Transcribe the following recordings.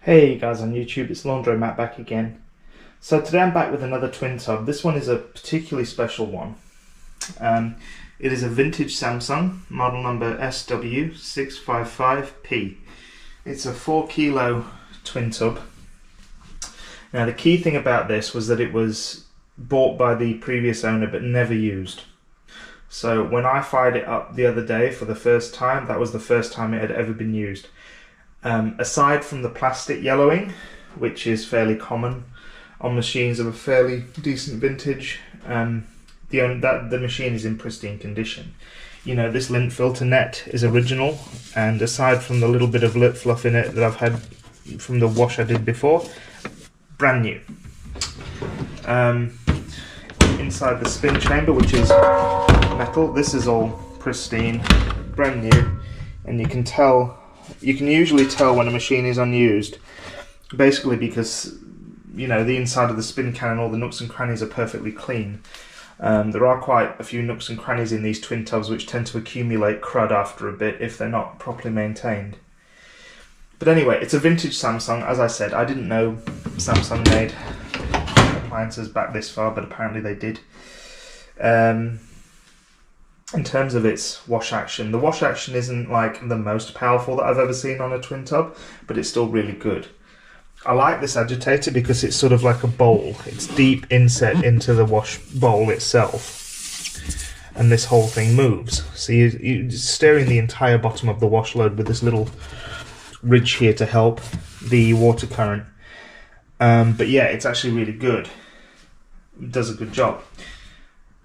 Hey guys on YouTube, it's Laundry Matt back again. So today I'm back with another twin tub. This one is a particularly special one. It is a vintage Samsung, model number SW-655P. It's a 4 kilo twin tub. Now the key thing about this was that it was bought by the previous owner but never used. So when I fired it up the other day for the first time, that was the first time it had ever been used. Aside from the plastic yellowing, which is fairly common on machines of a fairly decent vintage, the machine is in pristine condition. You know, this lint filter net is original, and aside from the little bit of lip fluff in it that I've had from the wash I did before, brand new. Inside the spin chamber, which is metal, this is all pristine, brand new, and you can usually tell when a machine is unused, basically because, you know, the inside of the spin can and all the nooks and crannies are perfectly clean. There are quite a few nooks and crannies in these twin tubs which tend to accumulate crud after a bit if they're not properly maintained. But anyway, it's a vintage Samsung. As I said, I didn't know Samsung made appliances back this far, but apparently they did. In terms of its wash action, the wash action isn't like the most powerful that I've ever seen on a twin tub, but it's still really good. I like this agitator because it's sort of like a bowl. It's deep inset into the wash bowl itself, and this whole thing moves. So you're steering the entire bottom of the wash load with this little ridge here to help the water current. But yeah, it's actually really good. It does a good job.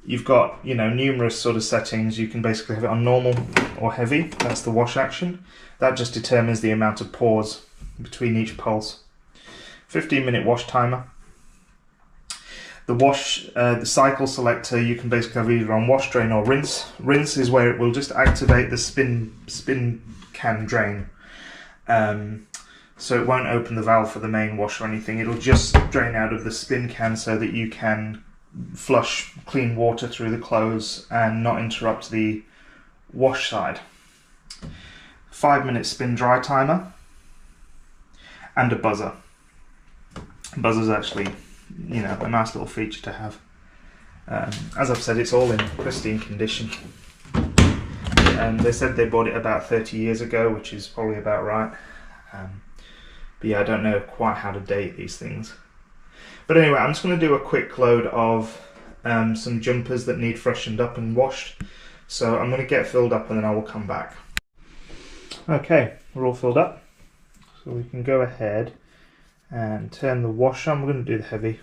You've got, you know, numerous sort of settings. You can basically have it on normal or heavy. That's the wash action. That just determines the amount of pause between each pulse. 15-minute wash timer. The cycle selector, you can basically have either on wash, drain or rinse. Rinse is where it will just activate the spin can drain. So it won't open the valve for the main wash or anything. It'll just drain out of the spin can so that you can flush clean water through the clothes and not interrupt the wash side. 5-minute spin dry timer and a buzzer. Buzzer's actually, you know, a nice little feature to have. As I've said, it's all in pristine condition. They said they bought it about 30 years ago, which is probably about right. But yeah, I don't know quite how to date these things. But anyway, I'm just going to do a quick load of some jumpers that need freshened up and washed. So I'm going to get filled up and then I will come back. Okay, we're all filled up. So we can go ahead and turn the wash on. We're going to do the heavy.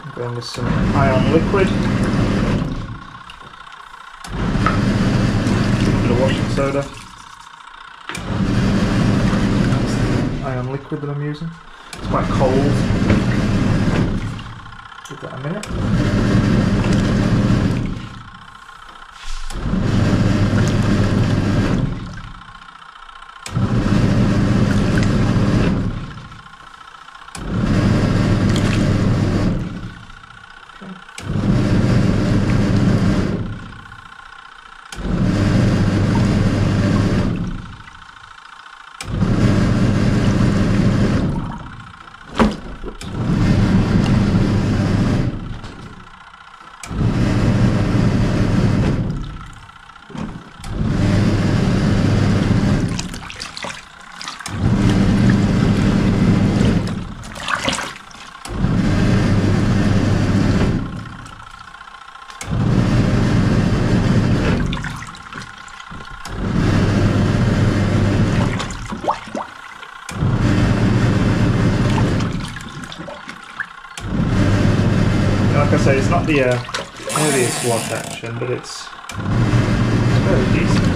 I'm going with some ion liquid. Washing soda. That's the ion liquid that I'm using. It's quite cold. Give that a minute. Like I say, it's not the earliest wash action, but it's very decent.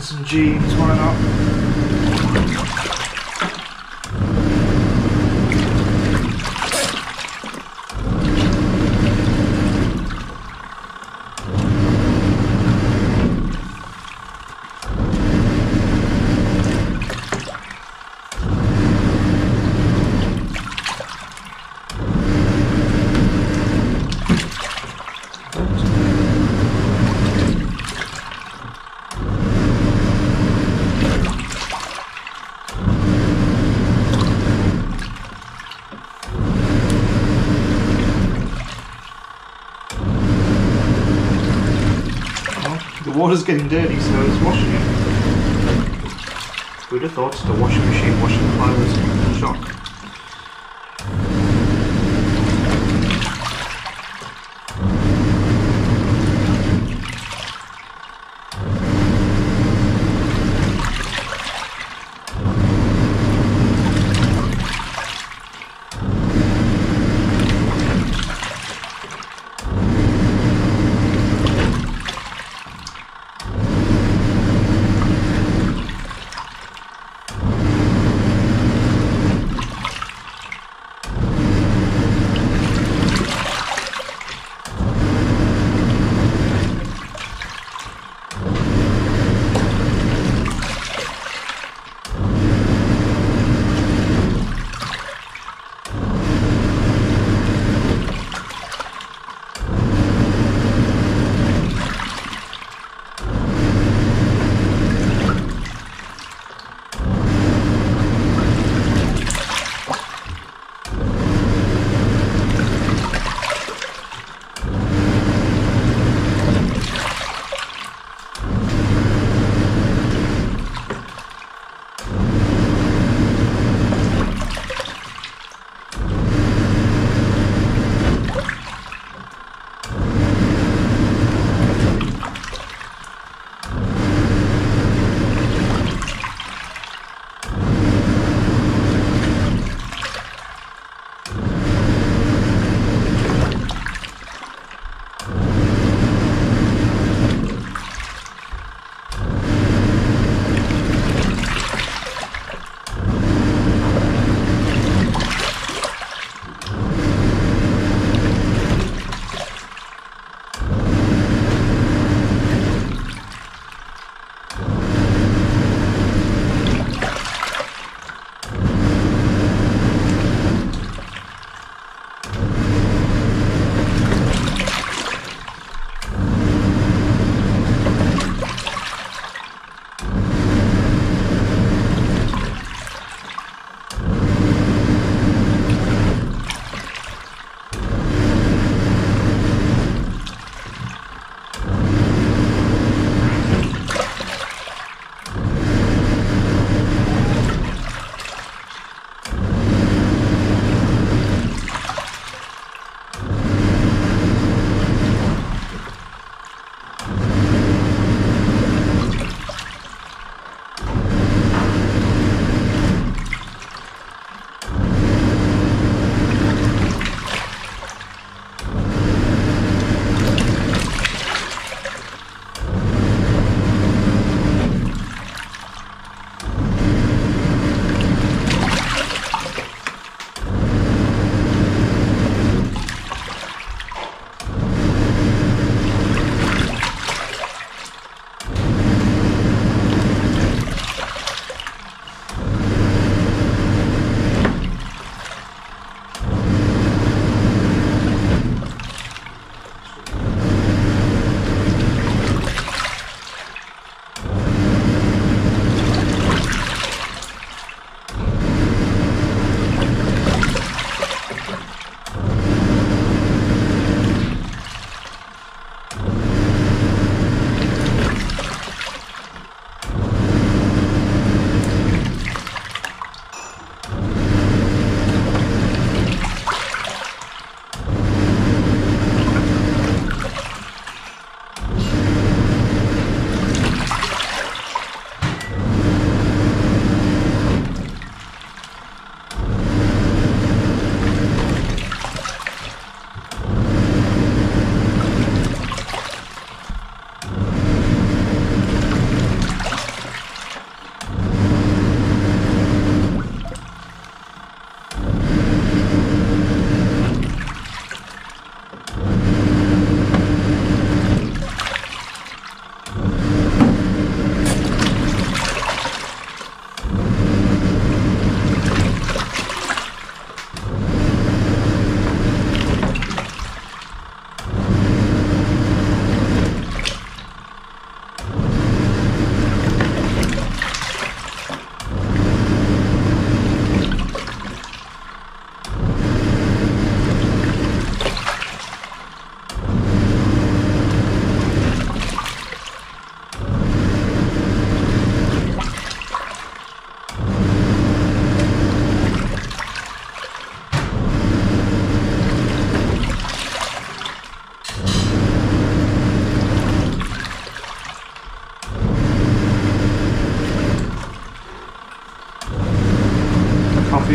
some jeans, why not? The water's getting dirty, so it's washing it. Who'd have thought the washing machine washing clothes? Shock.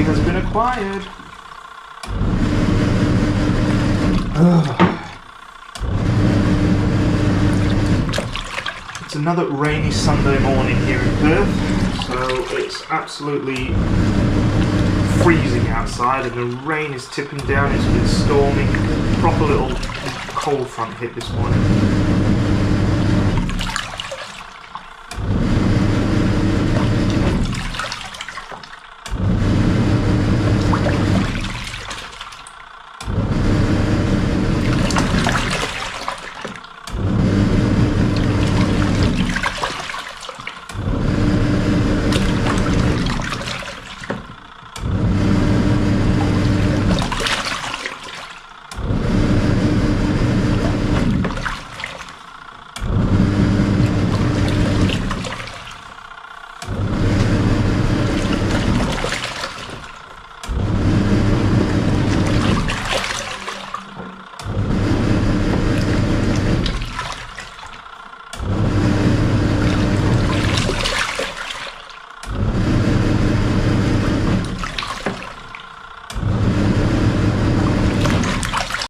property has been acquired. It's another rainy Sunday morning here in Perth, so it's absolutely freezing outside and the rain is tipping down. It's been storming. Proper little cold front hit this morning.